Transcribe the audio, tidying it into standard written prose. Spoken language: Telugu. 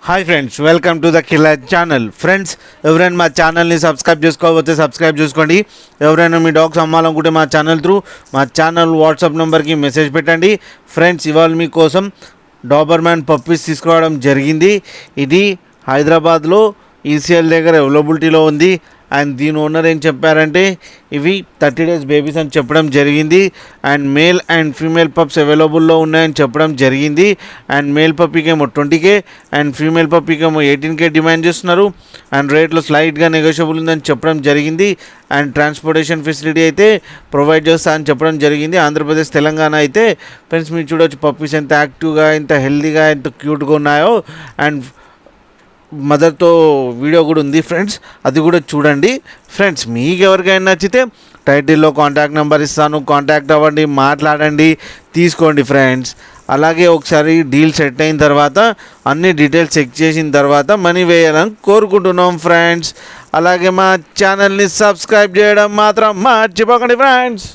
Hi friends, welcome to the killer channel. Friends, ఎవరైనా మా ఛానల్ని సబ్స్క్రైబ్ చేసుకోకపోతే సబ్స్క్రైబ్ చేసుకోండి. ఎవరైనా మీ డాగ్స్ అమ్మాలనుకుంటే మా ఛానల్ వాట్సాప్ నెంబర్కి మెసేజ్ పెట్టండి. ఫ్రెండ్స్, ఇవాళ మీకోసం డాబర్మ్యాన్ పప్పీస్ తీసుకురావడం జరిగింది. ఇది హైదరాబాద్లో ఈసీఎల్ దగ్గర అవైలబిలిటీలో ఉంది. అండ్ దీని ఓనర్ ఏం చెప్పారంటే ఇవి 30 days బేబీస్ అని చెప్పడం జరిగింది. And male and female pups అవైలబుల్లో ఉన్నాయని చెప్పడం జరిగింది. అండ్ మేల్ పప్పీకి ఏమో 20K అండ్ ఫీమేల్ పప్పీకి ఏమో 18K డిమాండ్ చేస్తున్నారు. అండ్ రేట్లో స్లైట్గా నెగోషియబుల్ ఉందని చెప్పడం జరిగింది. అండ్ ట్రాన్స్పోర్టేషన్ ఫెసిలిటీ అయితే ప్రొవైడ్ చేస్తా అని చెప్పడం జరిగింది. ఆంధ్రప్రదేశ్, తెలంగాణ అయితే ఫ్రెండ్స్ మీరు చూడవచ్చు పప్పీస్ ఎంత యాక్టివ్గా, ఎంత హెల్తీగా, ఎంత క్యూట్గా ఉన్నాయో. అండ్ మదర్తో వీడియో కూడా ఉంది ఫ్రెండ్స్, అది కూడా చూడండి. ఫ్రెండ్స్, మీకు ఎవరికైనా నచ్చితే టైటిల్లో కాంటాక్ట్ నెంబర్ ఇస్తాను, కాంటాక్ట్ అవ్వండి, మాట్లాడండి, తీసుకోండి ఫ్రెండ్స్. అలాగే ఒకసారి డీల్ సెట్ అయిన తర్వాత అన్ని డీటెయిల్స్ చెక్ చేసిన తర్వాత మనీ వేయాలని కోరుకుంటున్నాం ఫ్రెండ్స్. అలాగే మా ఛానల్ని సబ్స్క్రైబ్ చేయడం మాత్రం మర్చిపోకండి ఫ్రెండ్స్.